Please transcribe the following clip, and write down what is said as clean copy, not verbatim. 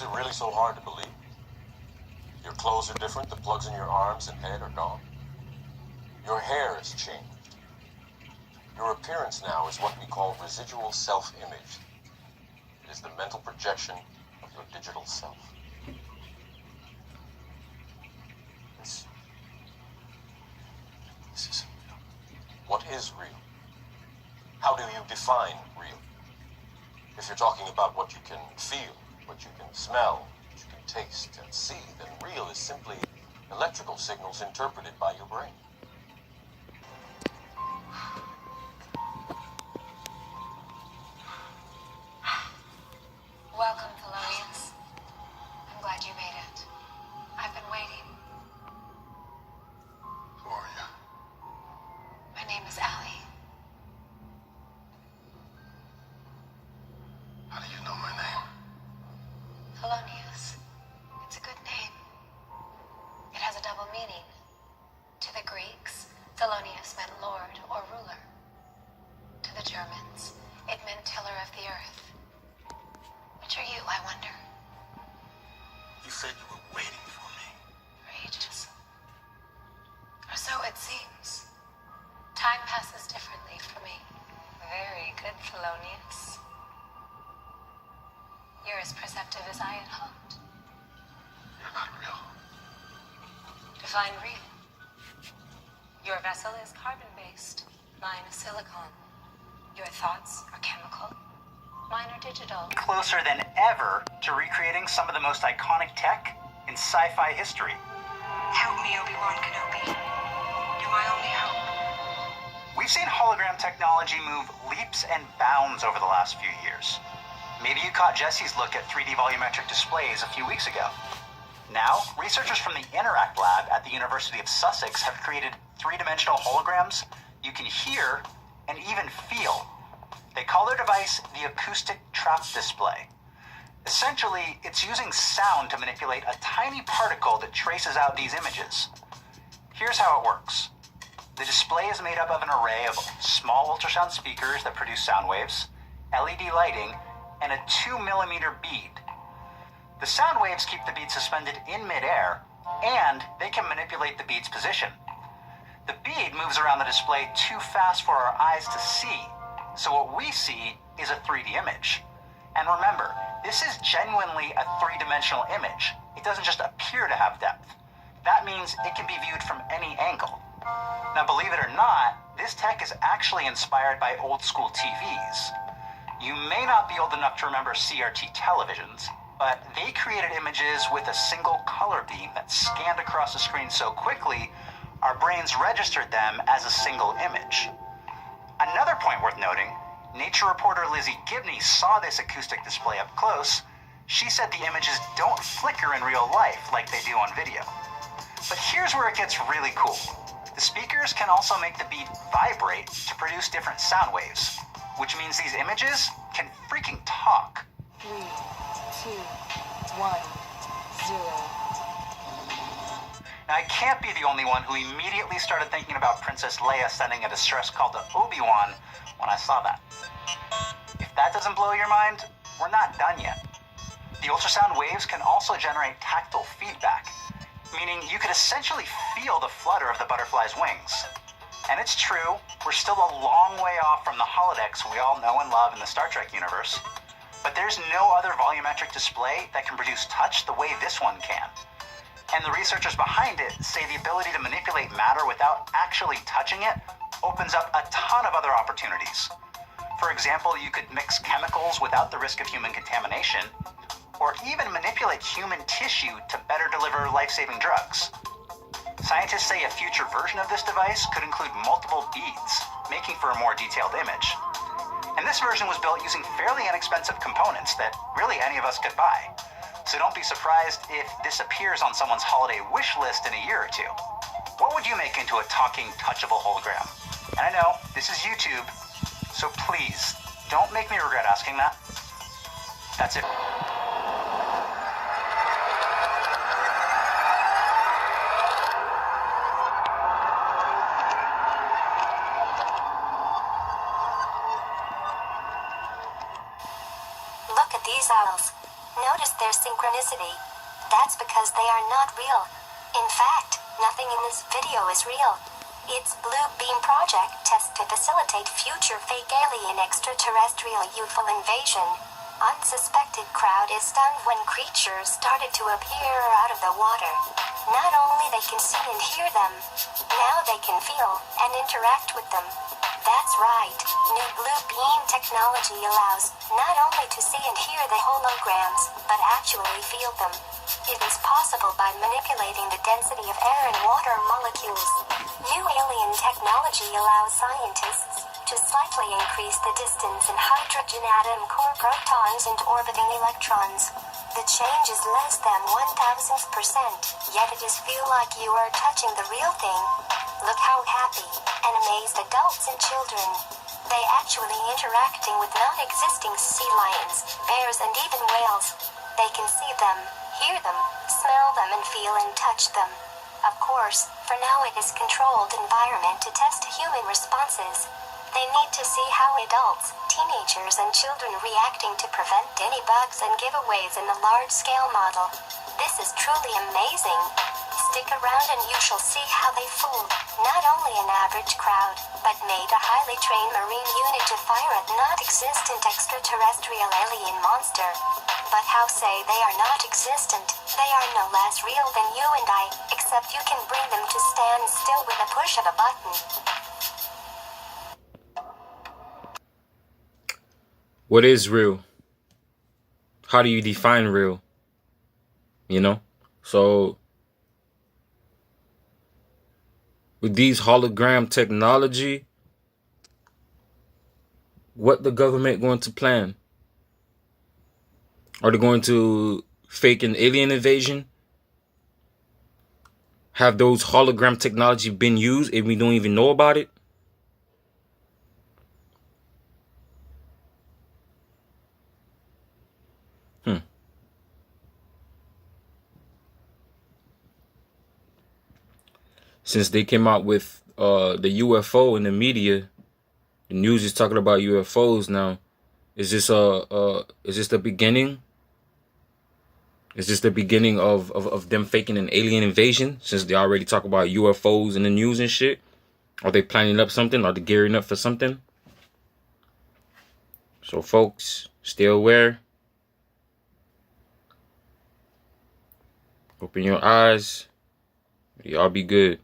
Is it really so hard to believe? Your clothes are different, the plugs in your arms and head are gone. Your hair has changed. Your appearance now is what we call residual self-image. It is the mental projection of your digital self. This isn't real. What is real? How do you define real? If you're talking about what you can feel, what you can smell, what you can taste and see, then real is simply electrical signals interpreted by your brain. Welcome, Thelonious. I'm glad you made it. I've been waiting. Who are you? My name is Allie. How do you know my name? Thelonious. It's a good name. It has a double meaning. To the Greeks, Thelonious meant lord or ruler. To the Germans, it meant tiller of the earth. Which are you, I wonder? You said you were waiting for me. For ages. Or so it seems. Time passes differently for me. Very good, Thelonious. You're as perceptive as I had hoped. You're not real. Define real. Your vessel is carbon-based. Mine is silicon. Your thoughts are chemical. Mine are digital. Closer than ever to recreating some of the most iconic tech in sci-fi history. Help me, Obi-Wan Kenobi. You're my only hope. We've seen hologram technology move leaps and bounds over the last few years. Maybe you caught Jesse's look at 3D volumetric displays a few weeks ago. Now, researchers from the Interact Lab at the University of Sussex have created three-dimensional holograms you can hear and even feel. They call their device the Acoustic Trap Display. Essentially, it's using sound to manipulate a tiny particle that traces out these images. Here's how it works. The display is made up of an array of small ultrasound speakers that produce sound waves, LED lighting, and a 2mm bead. The sound waves keep the bead suspended in midair, and they can manipulate the bead's position. The bead moves around the display too fast for our eyes to see, so what we see is a 3D image. And remember, this is genuinely a three-dimensional image. It doesn't just appear to have depth. That means it can be viewed from any angle. Now, believe it or not, this tech is actually inspired by old-school TVs. You may not be old enough to remember CRT televisions, but they created images with a single color beam that scanned across the screen so quickly, our brains registered them as a single image. Another point worth noting, Nature reporter Lizzie Gibney saw this acoustic display up close. She said the images don't flicker in real life like they do on video. But here's where it gets really cool. The speakers can also make the bead vibrate to produce different sound waves, which means these images can freaking talk. 3, 2, 1, 0. Now, I can't be the only one who immediately started thinking about Princess Leia sending a distress call to Obi-Wan when I saw that. If that doesn't blow your mind, we're not done yet. The ultrasound waves can also generate tactile feedback, meaning you could essentially feel the flutter of the butterfly's wings. And it's true, we're still a long way off from the holodecks we all know and love in the Star Trek universe. But there's no other volumetric display that can produce touch the way this one can. And the researchers behind it say the ability to manipulate matter without actually touching it opens up a ton of other opportunities. For example, you could mix chemicals without the risk of human contamination, or even manipulate human tissue to better deliver life-saving drugs. Scientists say a future version of this device could include multiple beads, making for a more detailed image. And this version was built using fairly inexpensive components that really any of us could buy. So don't be surprised if this appears on someone's holiday wish list in a year or two. What would you make into a talking, touchable hologram? And I know, this is YouTube, so please, don't make me regret asking that. That's it. Look at these owls. Notice their synchronicity. That's because they are not real. In fact, nothing in this video is real. It's Blue Beam Project test to facilitate future fake alien extraterrestrial UFO invasion. Unsuspected crowd is stunned when creatures started to appear out of the water. Not only they can see and hear them, now they can feel and interact with them. That's right, new Blue Beam technology allows not only to see and hear the holograms, but actually feel them. It is possible by manipulating the density of air and water molecules. New alien technology allows scientists to slightly increase the distance in hydrogen atom core protons into orbiting electrons. The change is less than 1,000%, yet it is feel like you are touching the real thing. Look how happy and amazed adults and children. They actually interacting with non-existing sea lions, bears and even whales. They can see them, hear them, smell them and feel and touch them. Of course, for now it is controlled environment to test human responses. They need to see how adults, teenagers and children reacting to prevent any bugs and giveaways in the large-scale model. This is truly amazing. Stick around and you shall see how they fooled not only an average crowd, but made a highly trained marine unit to fire at not-existent extraterrestrial alien monster. But how say they are not existent? They are no less real than you and I, except you can bring them to stand still with a push of a button. What is real? How do you define real? You know? So, with these hologram technology, what the government going to plan? Are they going to fake an alien invasion? Have those hologram technology been used and we don't even know about it? Since they came out with the UFO in the media, the news is talking about UFOs now. Is this the beginning? Is this the beginning of them faking an alien invasion? Since they already talk about UFOs in the news and shit, are they planning up something? Are they gearing up for something? So, folks, stay aware. Open your eyes. Y'all be good.